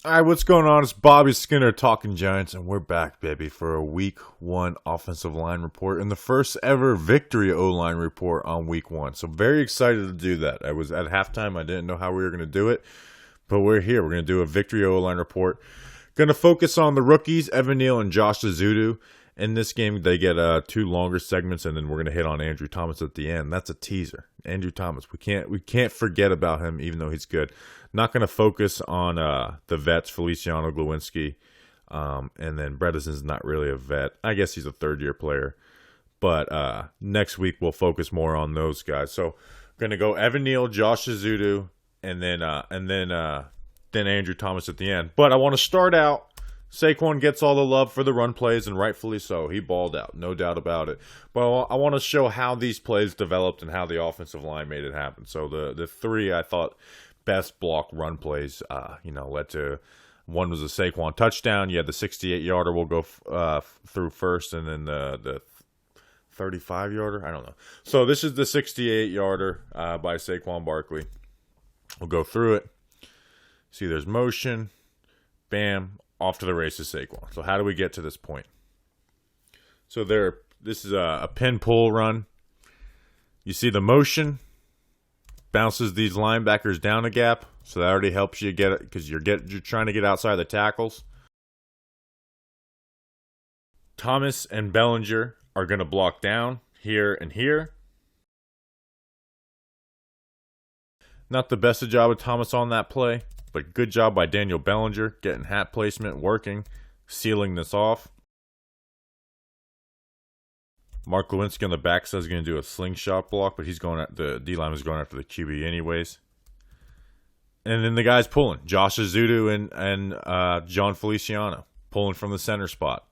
Alright, what's going on? It's Bobby Skinner talking Giants, and we're back, baby, for a Week 1 offensive line report and the first ever victory O-line report on Week 1. So very excited to do that. I was at halftime. I didn't know how we were going to do it, but we're here. We're going to do a victory O-line report. Going to focus on the rookies, Evan Neal and Josh Ezeudu. In this game, they get two longer segments, and then we're going to hit on Andrew Thomas at the end. That's a teaser. Andrew Thomas, we can't forget about him, even though he's good. Not going to focus on the vets, Feliciano, Glowinski, and then Bredesen's not really a vet. I guess he's a third-year player. But next week, we'll focus more on those guys. So, going to go Evan Neal, Josh Ezeudu, and then Andrew Thomas at the end. But I want to start out. Saquon gets all the love for the run plays, and rightfully so. He balled out, no doubt about it. But I want to show how these plays developed and how the offensive line made it happen. So the three, I thought, best block run plays, led to, one was a Saquon touchdown. You had the 68-yarder we'll go through first, and then the 35-yarder. I don't know. So this is the 68-yarder by Saquon Barkley. We'll go through it. See, there's motion. Bam. Off to the races, Saquon. So how do we get to this point? So this is a pin pull run. You see the motion bounces these linebackers down a gap, so that already helps you get it because you're trying to get outside the tackles. Thomas and Bellinger are going to block down here and here. Not the best job of Thomas on that play. But good job by Daniel Bellinger, getting hat placement, working, sealing this off. Mark Glowinski on the backside is going to do a slingshot block, but the D-line is going after the QB anyways. And then the guys pulling, Josh Ezeudu and John Feliciano, pulling from the center spot.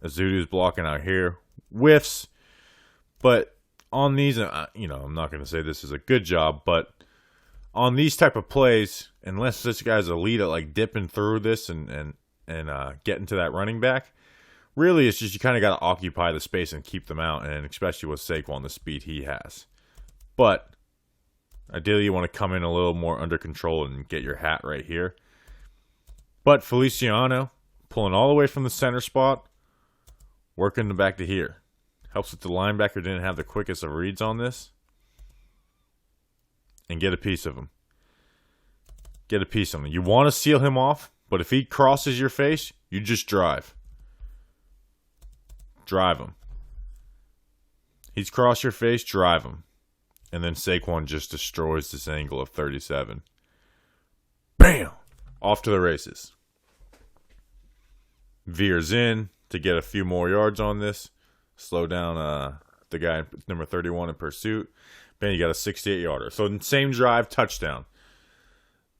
Ezeudu's blocking out here, whiffs, but on these, I'm not going to say this is a good job, but on these type of plays, unless this guy's elite at like dipping through this and getting to that running back, really it's just you kind of got to occupy the space and keep them out, and especially with Saquon, the speed he has. But ideally you want to come in a little more under control and get your hat right here. But Feliciano pulling all the way from the center spot, working the back to here. Helps that the linebacker didn't have the quickest of reads on this. And get a piece of him. Get a piece of him. You want to seal him off, but if he crosses your face, you just drive. Drive him. He's crossed your face, drive him. And then Saquon just destroys this angle of 37. Bam! Off to the races. Veers in to get a few more yards on this. Slow down the guy number 31 in pursuit. Then you got a 68-yarder. So same drive, touchdown.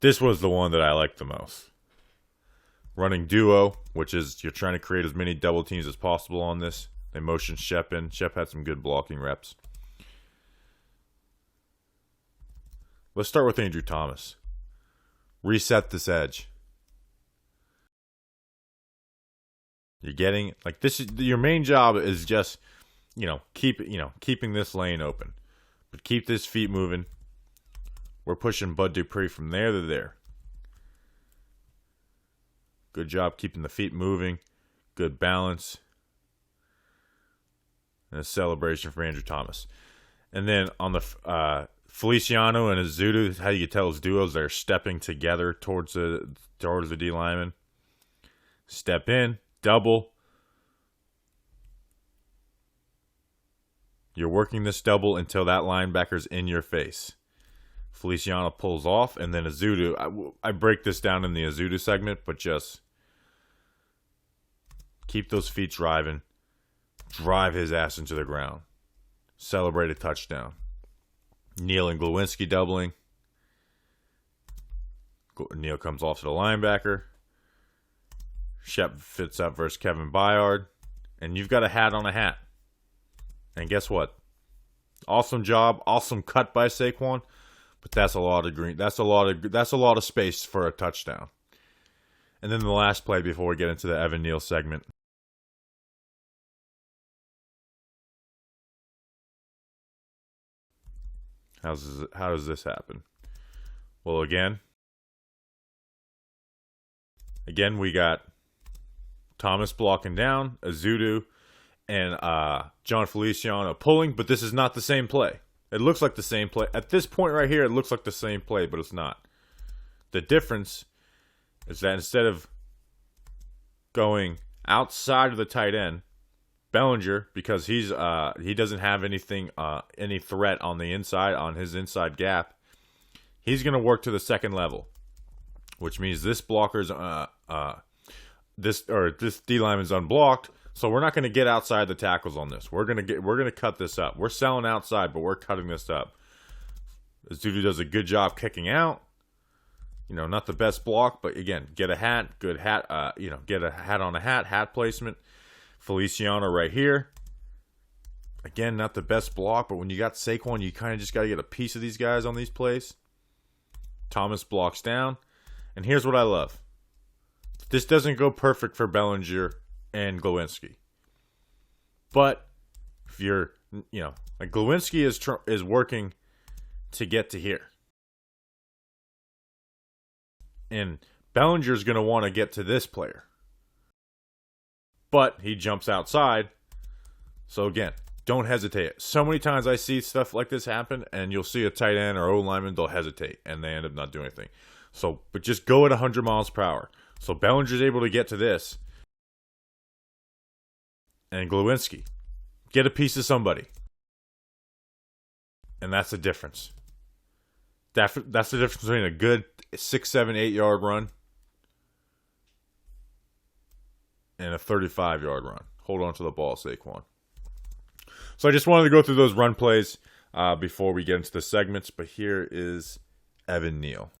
This was the one that I liked the most. Running duo, which is you're trying to create as many double teams as possible on this. They motioned Shep in. Shep had some good blocking reps. Let's start with Andrew Thomas. Reset this edge. You're getting like this is your main job is just keeping this lane open. But keep this feet moving. We're pushing Bud Dupree from there to there. Good job keeping the feet moving. Good balance. And a celebration for Andrew Thomas. And then on the Feliciano and Ezeudu, how you can tell his duos, they're stepping together towards the D lineman. Step in, double. You're working this double until that linebacker's in your face. Feliciano pulls off, and then Ezeudu. I break this down in the Ezeudu segment, but just keep those feet driving. Drive his ass into the ground. Celebrate a touchdown. Neal and Glowinski doubling. Neal comes off to the linebacker. Shep fits up versus Kevin Byard. And you've got a hat on a hat. And guess what? Awesome job, awesome cut by Saquon, but that's a lot of green. That's a lot of space for a touchdown. And then the last play before we get into the Evan Neal segment. How does this happen? Well, again, Again, we got Thomas blocking down, Ezeudu, and John Feliciano pulling, but this is not the same play. It looks like the same play. At this point right here, it looks like the same play, but it's not. The difference is that instead of going outside of the tight end, Bellinger, because he doesn't have anything, any threat on the inside, on his inside gap, he's going to work to the second level, which means this blocker's this D lineman's unblocked. So we're not going to get outside the tackles on this. We're going to cut this up. We're selling outside, but we're cutting this up. Ezeudu does a good job kicking out. You know, not the best block, but again, get a hat, good hat. Get a hat on a hat placement. Feliciano right here. Again, not the best block, but when you got Saquon, you kind of just got to get a piece of these guys on these plays. Thomas blocks down, and here's what I love. This doesn't go perfect for Bellinger and Glowinski. But if you're, like Glowinski is working to get to here. And Bellinger's going to want to get to this player. But he jumps outside. So again, don't hesitate. So many times I see stuff like this happen, and you'll see a tight end or O-lineman, they'll hesitate, and they end up not doing anything. So, but just go at 100 miles per hour. So Bellinger's able to get to this. And Glowinski, get a piece of somebody. And that's the difference. That's the difference between a good 6, 7, 8 yard run and a 35-yard run. Hold on to the ball, Saquon. So I just wanted to go through those run plays before we get into the segments. But here is Evan Neal.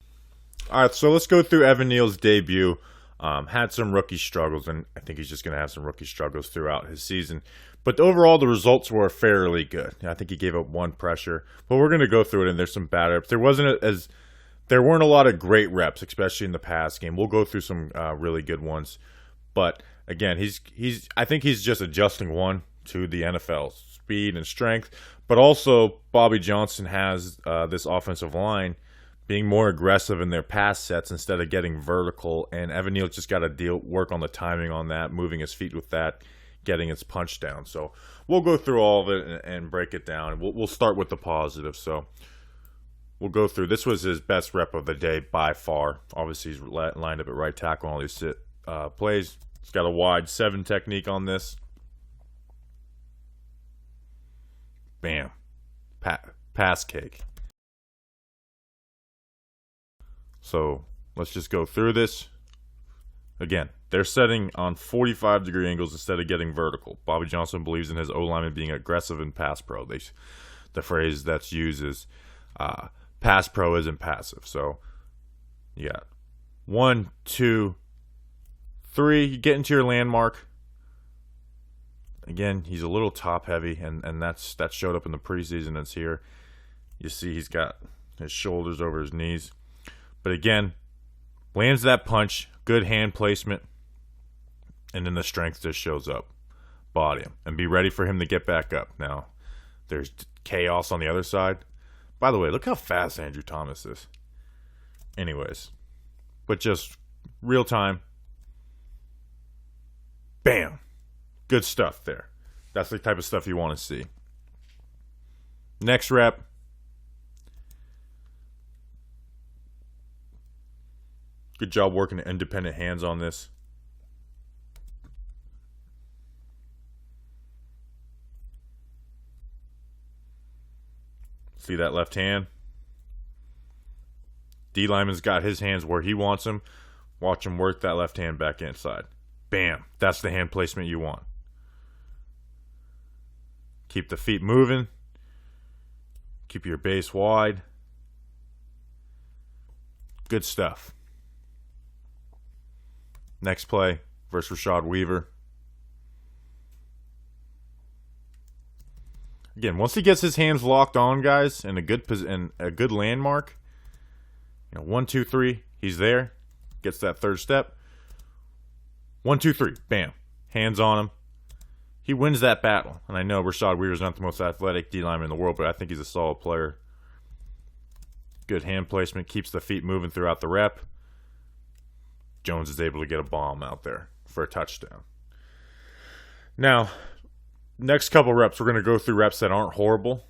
All right, so let's go through Evan Neal's debut. Had some rookie struggles, and I think he's just going to have some rookie struggles throughout his season. But overall, the results were fairly good. I think he gave up one pressure, but we're going to go through it, and there's some bad reps. There weren't a lot of great reps, especially in the pass game. We'll go through some really good ones, but again, I think he's just adjusting to the NFL speed and strength, but also Bobby Johnson has this offensive line being more aggressive in their pass sets instead of getting vertical, and Evan Neal just got to work on the timing on that, moving his feet with that, getting his punch down. So we'll go through all of it and break it down. We'll start with the positive. So we'll go through. This was his best rep of the day by far. Obviously, he's lined up at right tackle on all these plays. He's got a wide 7 technique on this. Bam. Pass cake. So let's just go through this. Again, they're setting on 45-degree angles instead of getting vertical. Bobby Johnson believes in his O-lineman being aggressive in pass pro. The phrase that's used is pass pro isn't passive. So you got 1, 2, 3. You get into your landmark. Again, he's a little top heavy, and that showed up in the preseason. It's here. You see he's got his shoulders over his knees. But again, lands that punch, good hand placement, and then the strength just shows up. Body him, and be ready for him to get back up. Now, there's chaos on the other side. By the way, look how fast Andrew Thomas is. Anyways, but just real time. Bam. Good stuff there. That's the type of stuff you want to see. Next rep. Good job working the independent hands on this. See that left hand? D lineman's got his hands where he wants them. Watch him work that left hand back inside. Bam. That's the hand placement you want. Keep the feet moving. Keep your base wide. Good stuff. Next play versus Rashad Weaver. Again, once he gets his hands locked on, guys, in a good landmark, 1, 2, 3, he's there. Gets that third step. 1, 2, 3, bam. Hands on him. He wins that battle. And I know Rashad Weaver's not the most athletic D lineman in the world, but I think he's a solid player. Good hand placement. Keeps the feet moving throughout the rep. Jones is able to get a bomb out there for a touchdown. Now, next couple reps, we're going to go through reps that aren't horrible,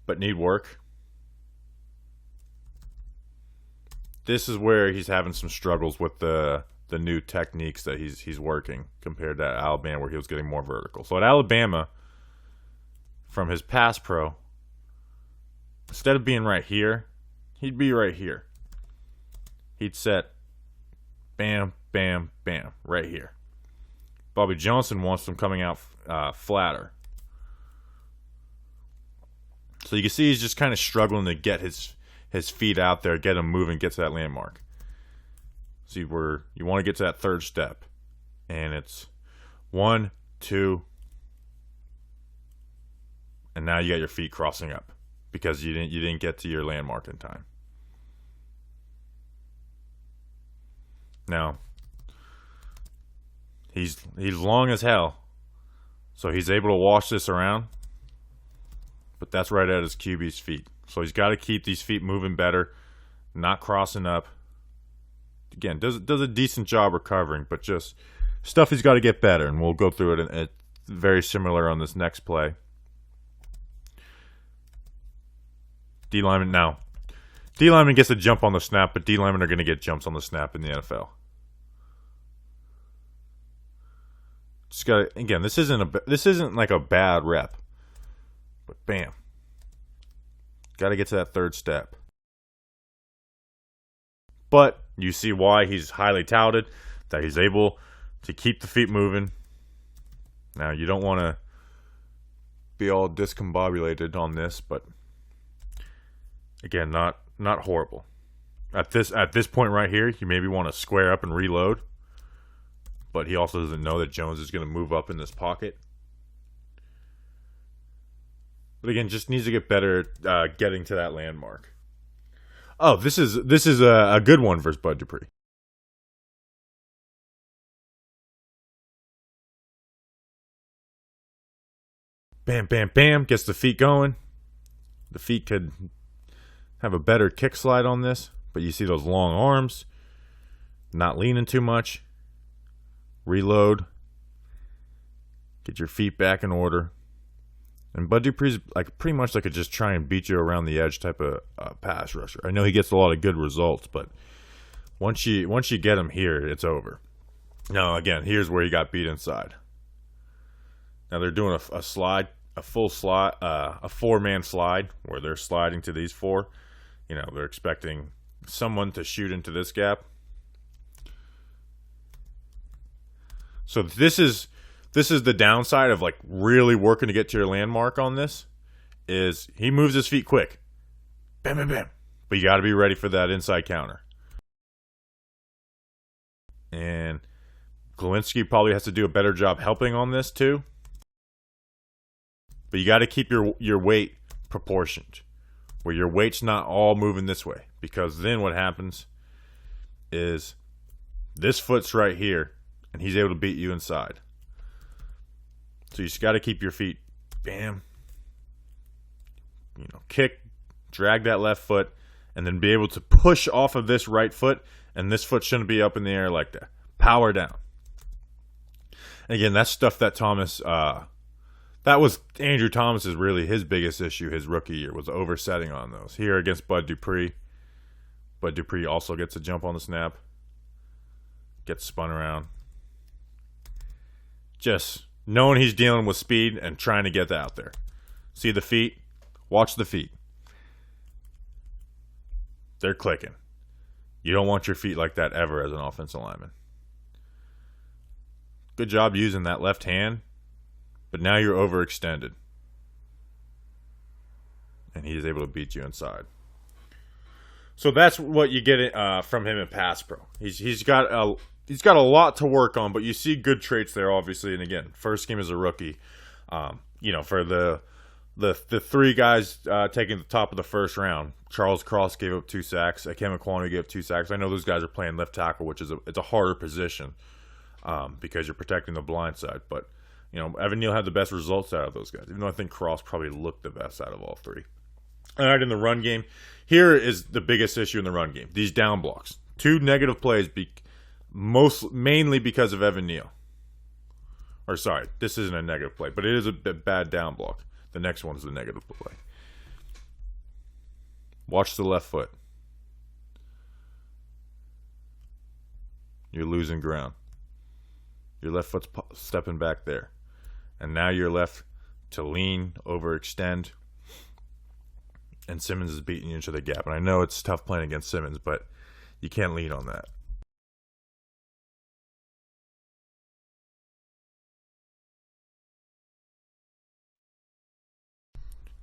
but need work. This is where he's having some struggles with the new techniques that he's working compared to Alabama, where he was getting more vertical. So at Alabama, from his pass pro, instead of being right here, he'd be right here. He'd set bam, bam, bam, right here. Bobby Johnson wants them coming out flatter. So you can see he's just kind of struggling to get his feet out there, get him moving, get to that landmark. See where you want to get to that third step. And it's 1, 2, and now you got your feet crossing up because you didn't get to your landmark in time. Now, he's long as hell, so he's able to wash this around, but that's right at his QB's feet. So he's got to keep these feet moving better, not crossing up. Again, does a decent job recovering, but just stuff he's got to get better, and we'll go through it. It's very similar on this next play. D lineman now. D lineman gets a jump on the snap, but D linemen are going to get jumps on the snap in the NFL. Just got again. This isn't like a bad rep, but bam, got to get to that third step. But you see why he's highly touted, that he's able to keep the feet moving. Now you don't want to be all discombobulated on this, but again, not horrible. At this point right here, you maybe want to square up and reload. But he also doesn't know that Jones is going to move up in this pocket. But again, just needs to get better at getting to that landmark. Oh, this is a good one versus Bud Dupree. Bam, bam, bam. Gets the feet going. The feet could have a better kick slide on this. But you see those long arms. Not leaning too much. Reload. Get your feet back in order. And Bud Dupree's like pretty much like a just try and beat you around the edge type of pass rusher. I know he gets a lot of good results, but once you get him here, it's over. Now again, here's where he got beat inside. Now they're doing a slide, a full slide, a 4-man slide where they're sliding to these 4. You know, they're expecting someone to shoot into this gap. So this is the downside of like really working to get to your landmark on this, is he moves his feet quick. Bam, bam, bam. But you got to be ready for that inside counter. And Glowinski probably has to do a better job helping on this too. But you got to keep your weight proportioned, where your weight's not all moving this way. Because then what happens is this foot's right here, and he's able to beat you inside. So you just got to keep your feet, bam, kick, drag that left foot, and then be able to push off of this right foot, and this foot shouldn't be up in the air like that. Power down. And again, that's stuff that Thomas, that was Andrew Thomas's really his biggest issue his rookie year, was oversetting on those. Here against Bud Dupree. Bud Dupree also gets a jump on the snap. Gets spun around. Just knowing he's dealing with speed and trying to get that out there. See the feet? Watch the feet. They're clicking. You don't want your feet like that ever as an offensive lineman. Good job using that left hand, but now you're overextended. And he's able to beat you inside. So that's what you get from him in pass pro. He's got a lot to work on, but you see good traits there, obviously. And again, first game as a rookie. For the 3 guys taking the top of the first round, Charles Cross gave up 2 sacks. Kevin Kwanu gave up 2 sacks. I know those guys are playing left tackle, which is it's a harder position because you're protecting the blind side. But Evan Neal had the best results out of those guys, even though I think Cross probably looked the best out of all 3. All right, in the run game, here is the biggest issue in the run game: these down blocks. 2 negative plays Mainly because of Evan Neal. Or sorry, this isn't a negative play, but it is a bad down block. The next one's the negative play. Watch the left foot. You're losing ground. Your left foot's stepping back there. And now you're left to lean, overextend. And Simmons is beating you into the gap. And I know it's tough playing against Simmons, but you can't lean on that.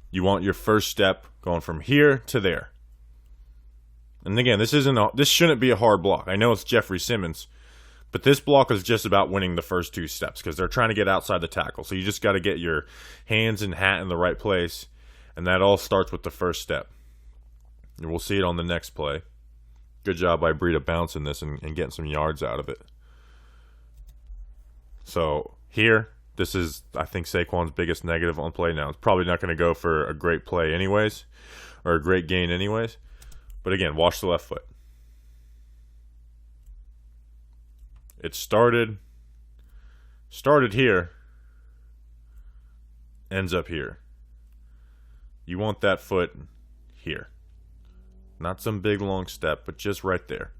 You want your first step going from here to there. And again, this shouldn't be a hard block. I know it's Jeffrey Simmons, but this block is just about winning the first two steps because they're trying to get outside the tackle. So you just got to get your hands and hat in the right place, and that all starts with the first step. And we'll see it on the next play. Good job by Breida bouncing this and getting some yards out of it. So here, this is, I think, Saquon's biggest negative on play now. It's probably not going to go for a great play anyways, or a great gain anyways. But again, watch the left foot. It started here, ends up here. You want that foot here. Not some big long step, but just right there.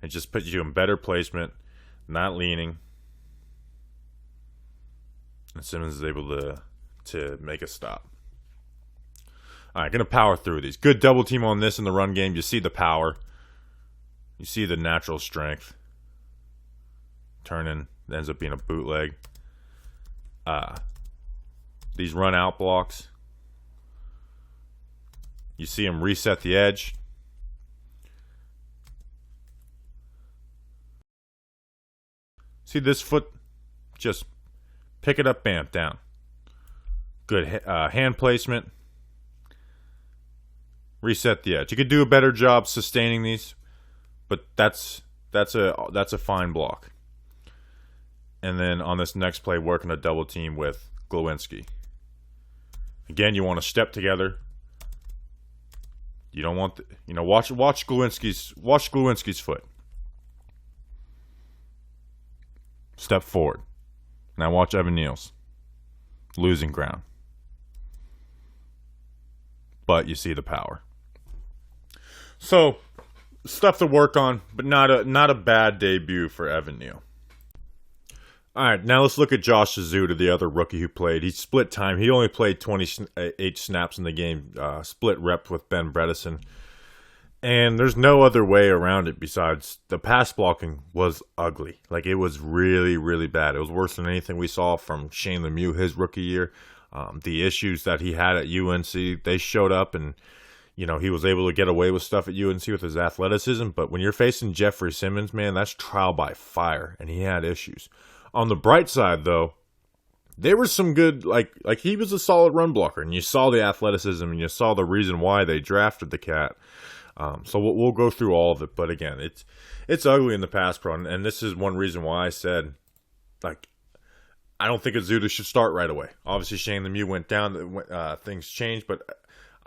It just puts you in better placement, not leaning. And Simmons is able to make a stop. All right, going to power through these. Good double team on this in the run game. You see the power. You see the natural strength. Turning. Ends up being a bootleg. These run out blocks. You see him reset the edge. See this foot? Just pick it up, bam, down. Good hand placement. Reset the edge. You could do a better job sustaining these, but that's a fine block. And then on this next play, working a double team with Glowinski. Again, you want to step together. You don't want watch Glowinski's foot. Step forward. Now watch Evan Neal's. Losing ground. But you see the power. So, stuff to work on, but not a bad debut for Evan Neal. Alright, now let's look at Josh Ezeudu, the other rookie who played. He split time. He only played 28 snaps in the game, split reps with Ben Bredesen. And there's no other way around it besides the pass blocking was ugly. Like, it was really, really bad. It was worse than anything we saw from Shane Lemieux his rookie year. The issues that he had at UNC, they showed up, and he was able to get away with stuff at UNC with his athleticism. But when you're facing Jeffrey Simmons, man, that's trial by fire, and he had issues. On the bright side, though, there was some good, like he was a solid run blocker, and you saw the athleticism, and you saw the reason why they drafted the cat. So we'll go through all of it, but again, it's ugly in the pass pro, and this is one reason why I said, I don't think Ezeudu should start right away. Obviously, Shane Lemieux went down, things changed, but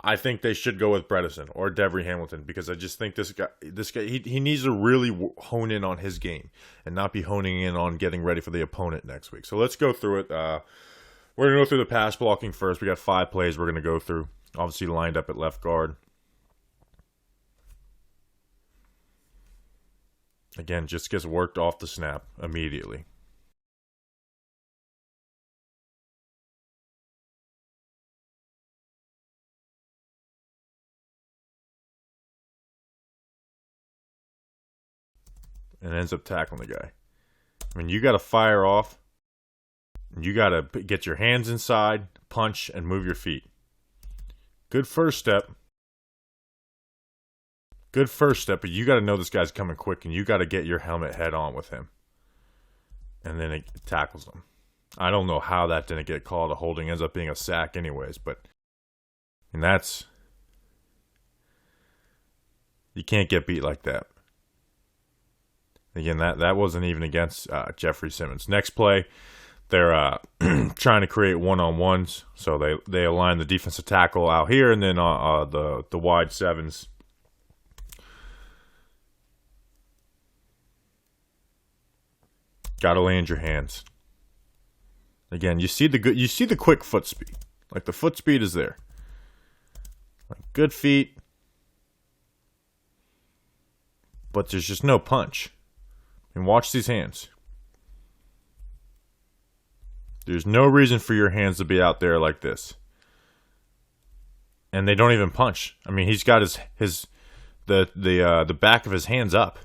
I think they should go with Bredesen or Devery Hamilton, because I just think this guy, he needs to really hone in on his game and not be honing in on getting ready for the opponent next week. So let's go through it. We're going to go through the pass blocking first. We got 5 plays we're going to go through. Obviously lined up at left guard. Again, just gets worked off the snap immediately. And ends up tackling the guy. I mean, you got to fire off. You got to get your hands inside, punch, and move your feet. Good first step. Good first step, but you got to know this guy's coming quick, and you got to get your helmet head on with him. And then it tackles him. I don't know how that didn't get called a holding. Ends up being a sack anyways, but and that's, you can't get beat like that. Again, that wasn't even against Jeffrey Simmons. Next play, they're trying to create one-on-ones, so they align the defensive tackle out here, and then the wide sevens. Gotta land your hands. Again, you see the quick foot speed. Like, the foot speed is there. Like, good feet. But there's just no punch. And watch these hands. There's no reason for your hands to be out there like this. And they don't even punch. I mean, he's got the back of his hands up.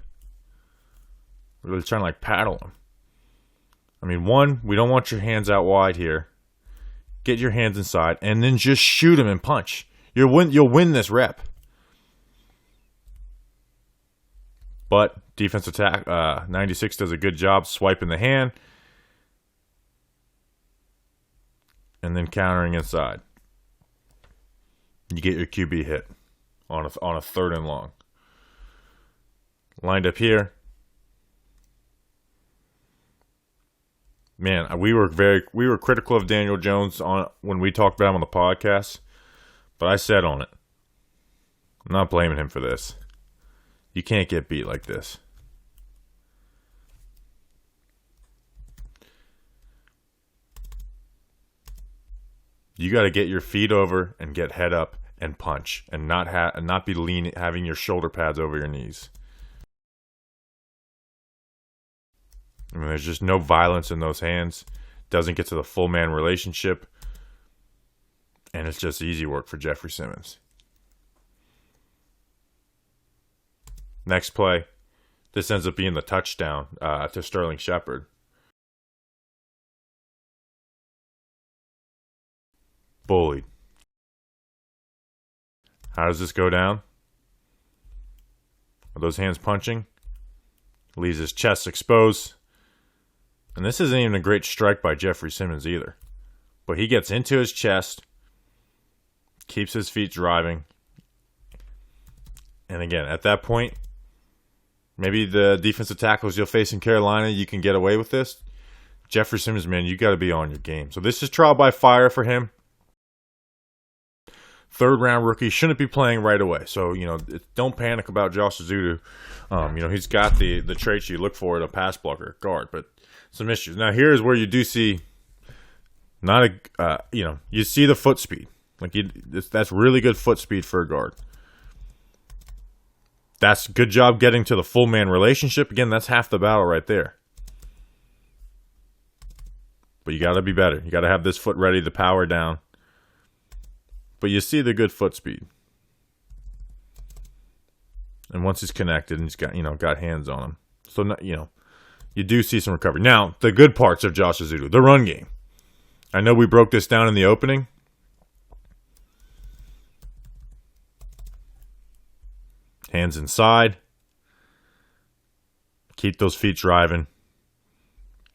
Really trying to like paddle him. I mean, one, we don't want your hands out wide here. Get your hands inside and then just shoot him and punch. You'll win this rep. But defense attack 96 does a good job swiping the hand and then countering inside. You get your QB hit on a 3rd and long. Lined up here. Man, we were critical of Daniel Jones when we talked about him on the podcast, but I said on it, I'm not blaming him for this. You can't get beat like this. You got to get your feet over and get head up and punch, and not be leaning, having your shoulder pads over your knees. I mean, there's just no violence in those hands. Doesn't get to the full man relationship, and it's just easy work for Jeffrey Simmons. Next play, this ends up being the touchdown to Sterling Shepard. Bullied. How does this go down? Are those hands punching? Leaves his chest exposed. And this isn't even a great strike by Jeffrey Simmons either. But he gets into his chest, keeps his feet driving. And again, at that point, maybe the defensive tackles you'll face in Carolina, you can get away with this. Jeffrey Simmons, man, you got to be on your game. So this is trial by fire for him. 3rd round rookie, shouldn't be playing right away. So, don't panic about Josh Ezeudu. He's got the traits you look for at a pass blocker guard, but some issues. Now, here's where you do see you see the foot speed. That's really good foot speed for a guard. That's a good job getting to the full man relationship. Again, that's half the battle right there. But you got to be better. You got to have this foot ready to power down. But you see the good foot speed. And once he's connected and he's got hands on him. So, you do see some recovery. Now, the good parts of Josh Ezeudu, the run game. I know we broke this down in the opening. Hands inside. Keep those feet driving.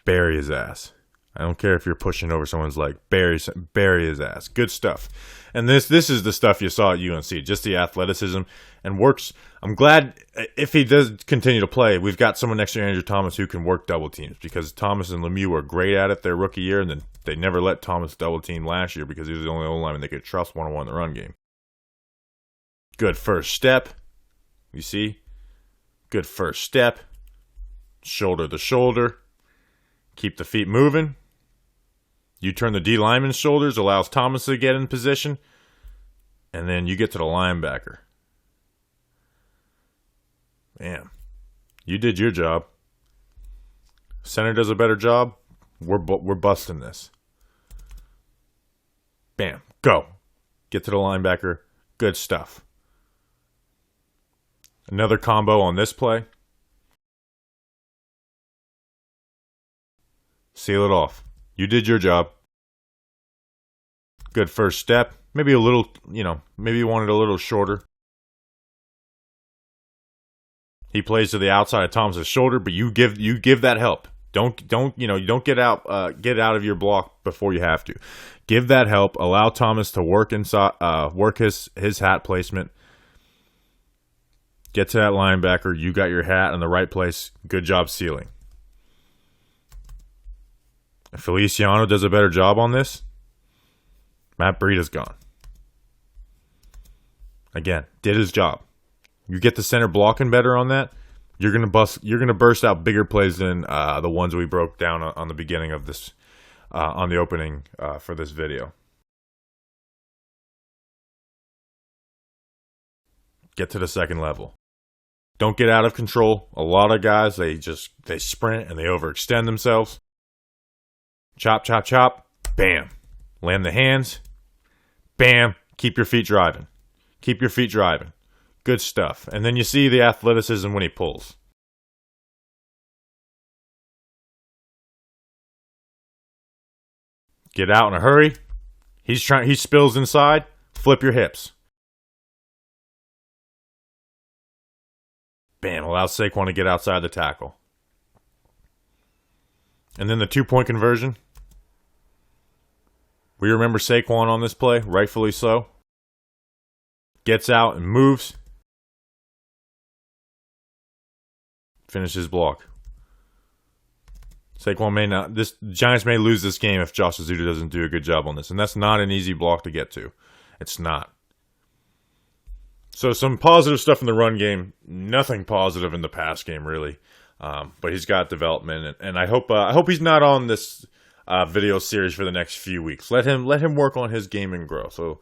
Bury his ass. I don't care if you're pushing over someone's leg. Bury his ass. Good stuff. And this is the stuff you saw at UNC. Just the athleticism and works. I'm glad if he does continue to play, we've got someone next to Andrew Thomas who can work double teams, because Thomas and Lemieux were great at it their rookie year, and then they never let Thomas double team last year because he was the only O-lineman they could trust one-on-one in the run game. Good first step. You see? Good first step. Shoulder to shoulder. Keep the feet moving. You turn the D lineman's shoulders, allows Thomas to get in position, and then you get to the linebacker. Man, you did your job. Center does a better job. We're busting this. Bam, go. Get to the linebacker. Good stuff. Another combo on this play. Seal it off. You did your job. Good first step. Maybe a little, maybe you wanted a little shorter. He plays to the outside of Thomas's shoulder, but you give that help. Don't get out of your block before you have to. Give that help. Allow Thomas to work inside, work his hat placement. Get to that linebacker. You got your hat in the right place. Good job sealing. If Feliciano does a better job on this, Matt Breida's gone. Again, did his job. You get the center blocking better on that, You're gonna burst out bigger plays than the ones we broke down on the beginning of this, on the opening for this video. Get to the second level. Don't get out of control. A lot of guys, they sprint and they overextend themselves. Chop, chop, chop. Bam. Land the hands. Bam. Keep your feet driving. Keep your feet driving. Good stuff. And then you see the athleticism when he pulls. Get out in a hurry. He spills inside. Flip your hips. Bam, allows Saquon to get outside the tackle. And then the 2-point conversion. We remember Saquon on this play, rightfully so. Gets out and moves. Finishes block. Saquon may not. Giants may lose this game if Josh Ezeudu doesn't do a good job on this, and that's not an easy block to get to. It's not. So some positive stuff in the run game. Nothing positive in the pass game, really. But he's got development, and I hope he's not on this video series for the next few weeks. Let him work on his game and grow. So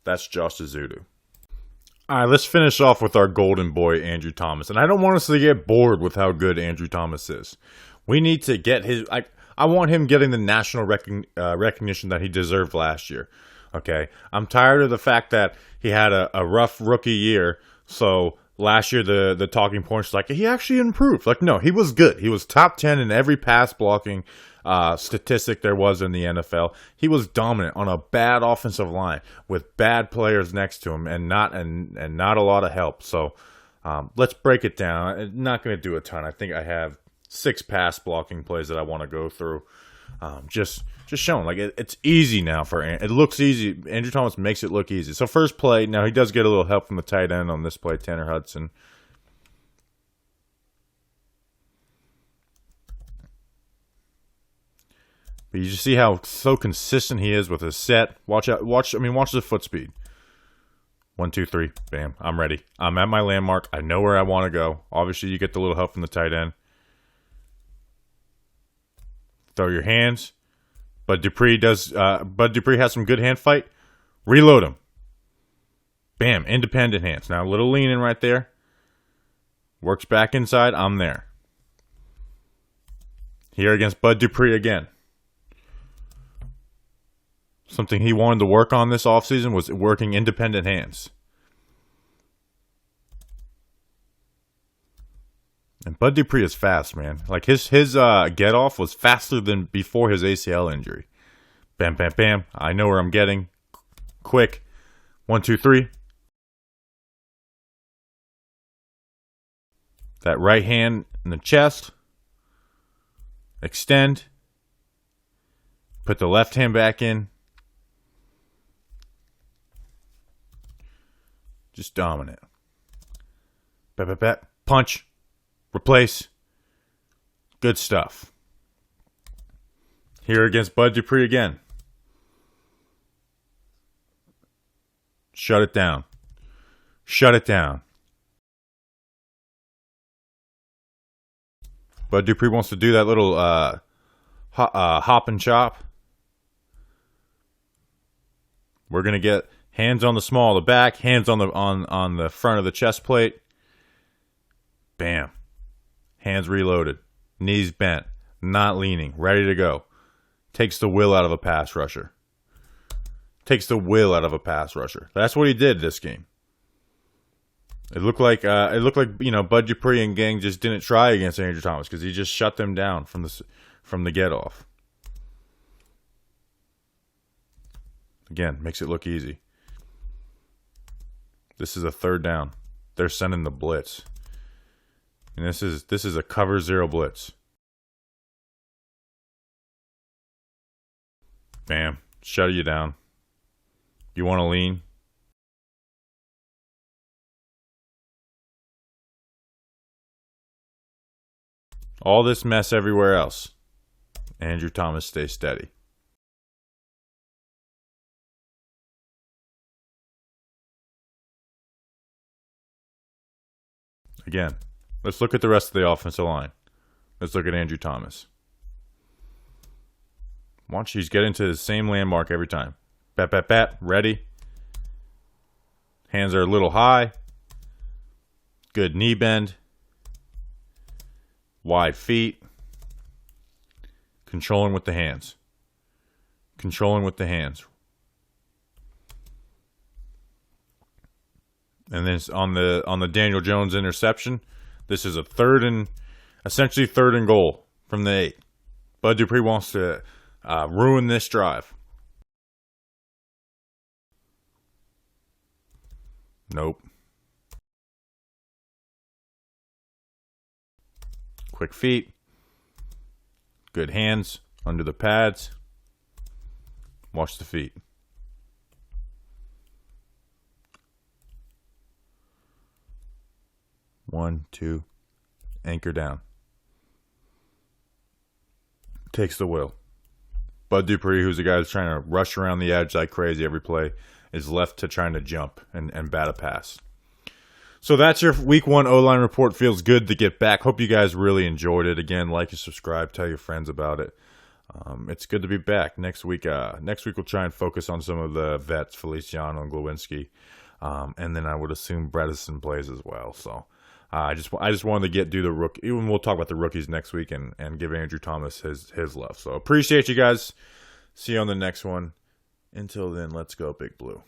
that's Josh Ezeudu. All right, let's finish off with our golden boy, Andrew Thomas. And I don't want us to get bored with how good Andrew Thomas is. We need to get his... I want him getting the national recognition that he deserved last year. Okay? I'm tired of the fact that he had a rough rookie year. So last year, the talking points like, he actually improved. Like, no, he was good. He was top 10 in every pass blocking statistic there was in the NFL. He was dominant on a bad offensive line with bad players next to him and not a lot of help. So let's break it down. I'm not going to do a ton. I think I have 6 pass blocking plays that I want to go through. Just showing like it's easy now for it looks easy. Andrew Thomas makes it look easy. So first play, now he does get a little help from the tight end on this play, Tanner Hudson. But you just see how so consistent he is with his set. Watch the foot speed. 1, 2, 3, bam. I'm ready. I'm at my landmark. I know where I want to go. Obviously, you get the little help from the tight end. Throw your hands. Bud Dupree has some good hand fight. Reload him. Bam, independent hands. Now a little leaning right there. Works back inside. I'm there. Here against Bud Dupree again. Something he wanted to work on this offseason was working independent hands. And Bud Dupree is fast, man. Like his get off was faster than before his ACL injury. Bam, bam, bam. I know where I'm getting. Quick. 1, 2, 3. That right hand in the chest. Extend. Put the left hand back in. Just dominant. Punch. Replace. Good stuff. Here against Bud Dupree again. Shut it down. Shut it down. Bud Dupree wants to do that little hop and chop. We're going to get hands on the small of the back, hands on the front of the chest plate. Bam. Hands reloaded. Knees bent. Not leaning. Ready to go. Takes the will out of a pass rusher. Takes the will out of a pass rusher. That's what he did this game. It looked like Bud Dupree and gang just didn't try against Andrew Thomas because he just shut them down from the get off. Again, makes it look easy. This is a 3rd down. They're sending the blitz. And this is a cover 0 blitz. Bam. Shut you down. You want to lean? All this mess everywhere else. Andrew Thomas stays steady. Again, Let's look at the rest of the offensive line. Let's look at Andrew Thomas. Watch, he's getting to the same landmark every time. Bat, bat, bat. Ready. Hands are a little high. Good knee bend. Wide feet. Controlling with the hands. Controlling with the hands. And then on the Daniel Jones interception, this is essentially third and goal from the 8. Bud Dupree wants to ruin this drive. Nope. Quick feet. Good hands under the pads. Watch the feet. One, two. Anchor down. Takes the wheel. Bud Dupree, who's a guy that's trying to rush around the edge like crazy every play, is left to trying to jump and bat a pass. So that's your week 1 O-line report. Feels good to get back. Hope you guys really enjoyed it. Again, like and subscribe. Tell your friends about it. It's good to be back. Next week we'll try and focus on some of the vets, Feliciano and Glowinski. And then I would assume Bredesen plays as well. So I just wanted to do the rookie. Even we'll talk about the rookies next week and give Andrew Thomas his love. So appreciate you guys. See you on the next one. Until then, let's go Big Blue.